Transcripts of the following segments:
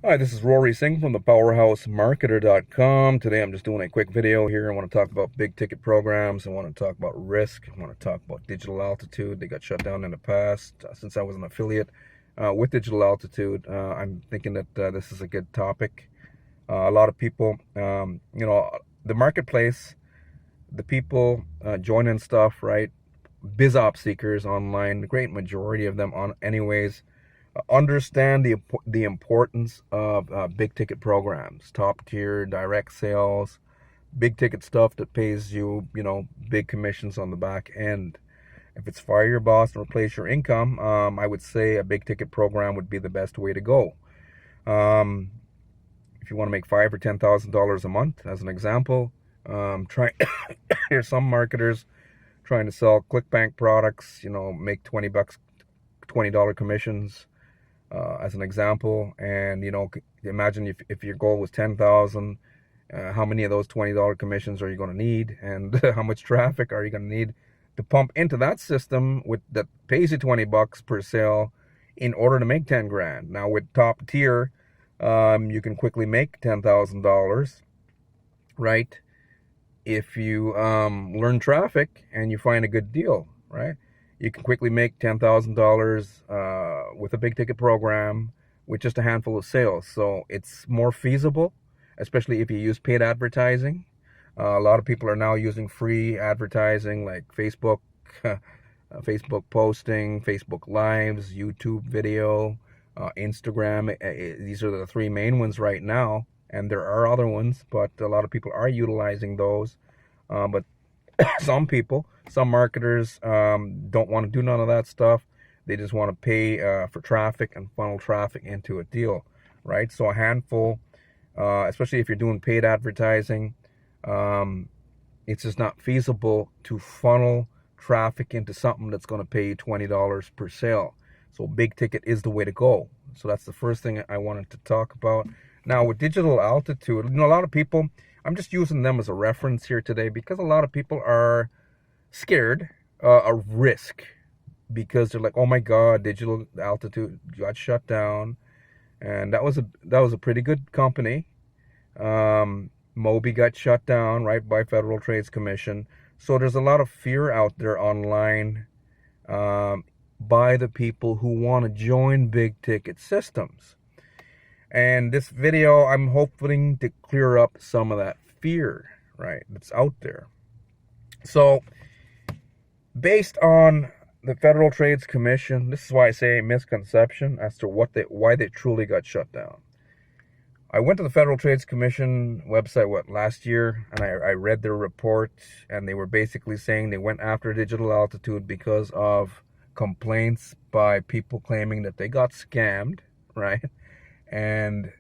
Hi, this is Rory Singh from the PowerhouseMarketer.com. Today I'm just doing a quick video here. I want to talk about big ticket programs. I want to talk about risk. I want to talk about Digital Altitude. They got shut down in the past. Since I was an affiliate with Digital Altitude, I'm thinking that this is a good topic. A lot of people, the marketplace, the people joining stuff, right? Biz op seekers online, the great majority of them on anyways understand the importance of big ticket programs, top tier direct sales, big ticket stuff that pays you, big commissions on the back end. If it's fire your boss and replace your income, I would say a big ticket program would be the best way to go. Um, if you want to make $5,000 or $10,000 a month, as an example, try. Here's some marketers trying to sell ClickBank products. Make $20, $20 commissions as an example. And imagine if your goal was 10,000, how many of those $20 commissions are you going to need, and how much traffic are you going to need to pump into that system that pays you $20 per sale in order to make 10 grand. Now with top tier, you can quickly make $10,000, right? If you learn traffic and you find a good deal, right? You can quickly make $10,000 with a big ticket program with just a handful of sales. So it's more feasible, especially if you use paid advertising. A lot of people are now using free advertising like Facebook, Facebook posting, Facebook Lives, YouTube video, Instagram. These are the three main ones right now, and there are other ones, but a lot of people are utilizing those. But some marketers don't want to do none of that stuff. They just want to pay for traffic and funnel traffic into a deal, right? So a handful, especially if you're doing paid advertising, it's just not feasible to funnel traffic into something that's going to pay you $20 per sale. So big ticket is the way to go. So that's the first thing I wanted to talk about. Now with Digital Altitude, a lot of people, I'm just using them as a reference here today because a lot of people are scared of risk, because they're like, oh my God, Digital Altitude got shut down, and that was a pretty good company. Moby got shut down, right, by Federal Trades Commission. So there's a lot of fear out there online by the people who want to join big ticket systems. And this video, I'm hoping to clear up some of that fear, right, that's out there. So based on the Federal Trades Commission, this is why I say misconception as to why they truly got shut down. I went to the Federal Trades Commission website last year, and I read their report, and they were basically saying they went after Digital Altitude because of complaints by people claiming that they got scammed, right? And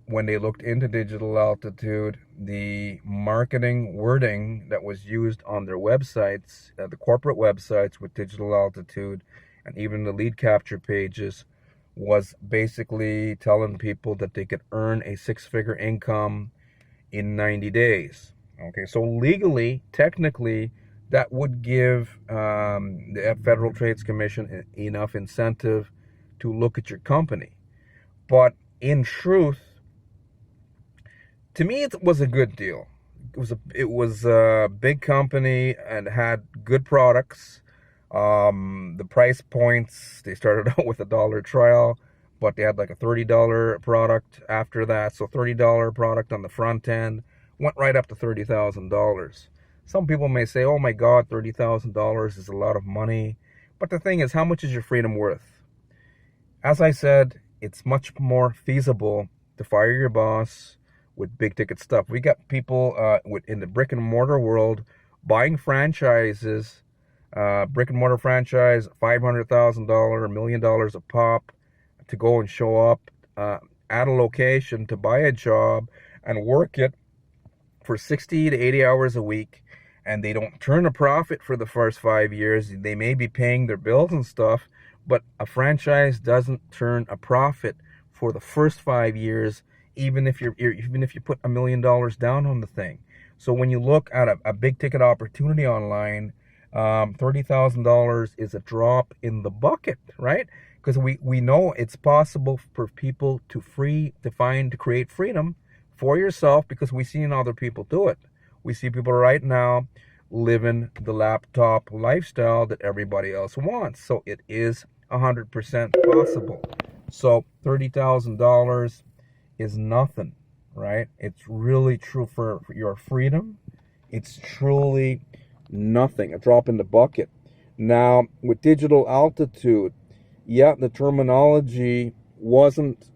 when they looked into Digital Altitude, the marketing wording that was used on their websites, the corporate websites with Digital Altitude, and even the lead capture pages, was basically telling people that they could earn a six-figure income in 90 days. Okay, so legally, technically, that would give the Federal Trades Commission enough incentive to look at your company. But in truth, to me, it was a good deal. It was a big company and had good products. The price points, they started out with $1 trial, but they had like a $30 product after that. So $30 product on the front end went right up to $30,000. Some people may say, oh my God, $30,000 is a lot of money. But the thing is, how much is your freedom worth? As I said, it's much more feasible to fire your boss with big ticket stuff. We got people in the brick and mortar world buying franchises, brick and mortar franchise, $500,000, $1 million a pop, to go and show up at a location to buy a job and work it for 60 to 80 hours a week. And they don't turn a profit for the first 5 years. They may be paying their bills and stuff, but a franchise doesn't turn a profit for the first 5 years, even if you put $1 million down on the thing. So when you look at a big ticket opportunity online, $30,000 is a drop in the bucket, right? because we know it's possible for people to create freedom for yourself, because we've seen other people do it. We see people right now living the laptop lifestyle that everybody else wants. So it is 100% possible. So $30,000 is nothing, right? It's really true for your freedom. It's truly nothing, a drop in the bucket. Now, with Digital Altitude, yeah, the terminology wasn't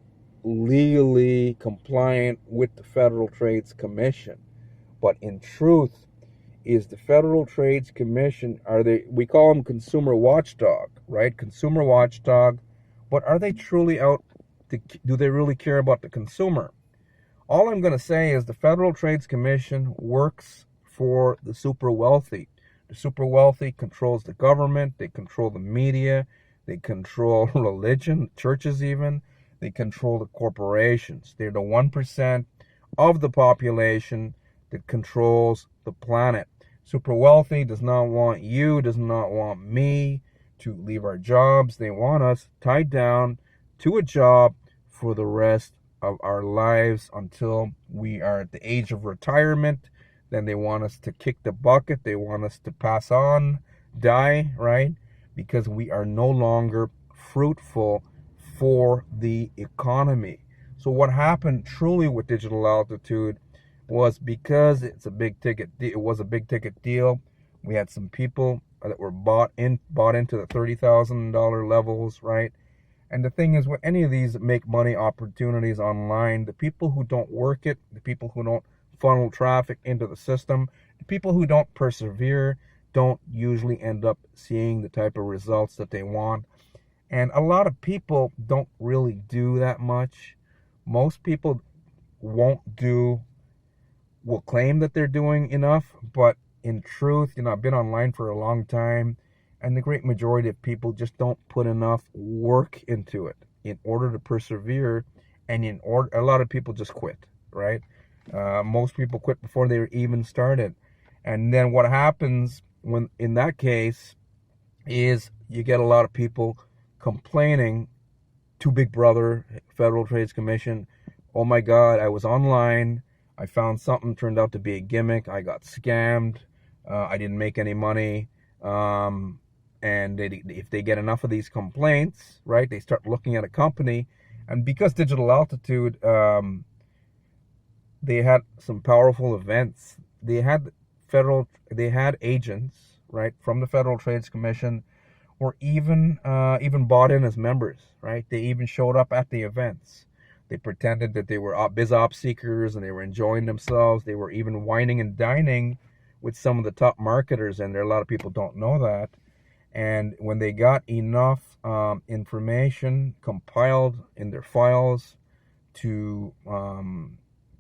legally compliant with the Federal Trades Commission, but in truth, is the Federal Trades Commission, we call them consumer watchdog, right? Consumer watchdog, but are they truly out do they really care about the consumer? All I'm going to say is the Federal Trades Commission works for the super wealthy. The super wealthy controls the government, they control the media, they control religion, churches even, they control the corporations. They're the 1% of the population that controls the planet. Super wealthy does not want you, does not want me to leave our jobs. They want us tied down to a job for the rest of our lives until we are at the age of retirement. Then they want us to kick the bucket. They want us to pass on, die, right? Because we are no longer fruitful for the economy. So what happened truly with Digital Altitude was, because it was a big ticket deal. We had some people that were bought into the $30,000 levels, right? And the thing is, with any of these make money opportunities online, the people who don't work it, the people who don't funnel traffic into the system, the people who don't persevere, don't usually end up seeing the type of results that they want. And a lot of people don't really do that much. Most people will claim that they're doing enough, but in truth, I've been online for a long time, and the great majority of people just don't put enough work into it in order to persevere, and a lot of people just quit, right? Most people quit before they were even started. And then what happens when, in that case, is you get a lot of people complaining to Big Brother, Federal Trades Commission, oh my God, I was online, I found something, turned out to be a gimmick, I got scammed, I didn't make any money. And if they get enough of these complaints, right, they start looking at a company. And because Digital Altitude, they had some powerful events. They had agents, right, from the Federal Trades Commission, or even bought in as members, right? They even showed up at the events. They pretended that they were biz op seekers and they were enjoying themselves. They were even wining and dining with some of the top marketers, and a lot of people don't know that. And when they got enough information compiled in their files to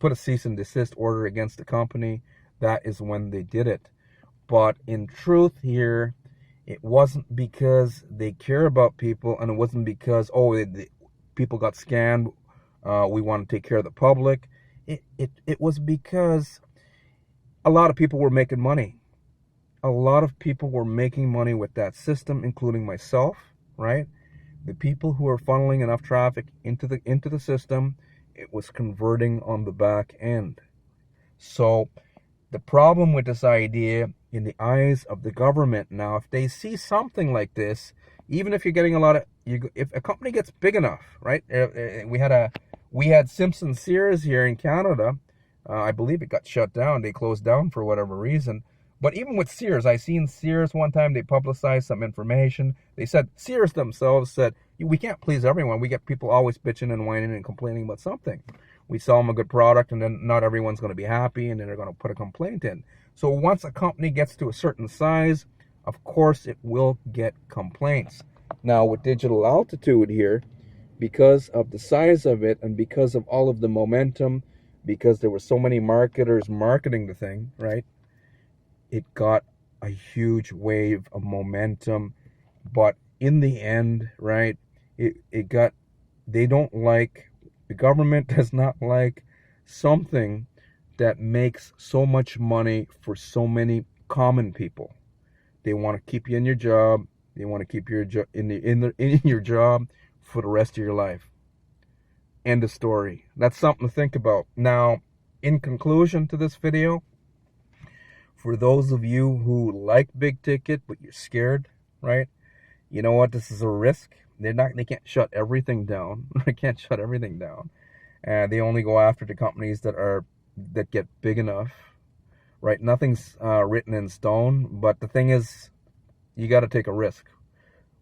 put a cease and desist order against the company, that is when they did it. But in truth here, it wasn't because they care about people, and it wasn't because, people got scammed, we want to take care of the public. It was because a lot of people were making money. A lot of people were making money with that system, including myself, right? The people who were funneling enough traffic into the system, it was converting on the back end. So the problem with this idea in the eyes of the government now, if they see something like this, even if you're getting if a company gets big enough, right? We had Simpson Sears here in Canada. I believe it got shut down. They closed down for whatever reason. But even with Sears, I seen Sears one time, they publicized some information. They said, Sears themselves said, we can't please everyone. We get people always bitching and whining and complaining about something. We sell them a good product, and then not everyone's going to be happy, and then they're going to put a complaint in. So once a company gets to a certain size, of course it will get complaints. Now with Digital Altitude here, because of the size of it and because of all of the momentum, because there were so many marketers marketing the thing, right? It got a huge wave of momentum. But in the end, right, the government does not like something that makes so much money for so many common people. They want to keep you in your job. They want to keep your in your job for the rest of your life. End of story. That's something to think about. Now, in conclusion to this video, for those of you who like big ticket but you're scared, right? You know what? This is a risk. They can't shut everything down. They can't shut everything down. And they only go after the companies that get big enough, right? Nothing's written in stone, but the thing is, you got to take a risk.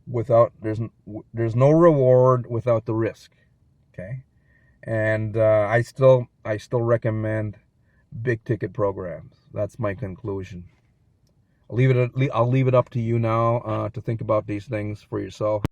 There's no reward without the risk. Okay, and I still recommend big ticket programs. That's my conclusion. I'll leave it up to you now to think about these things for yourself.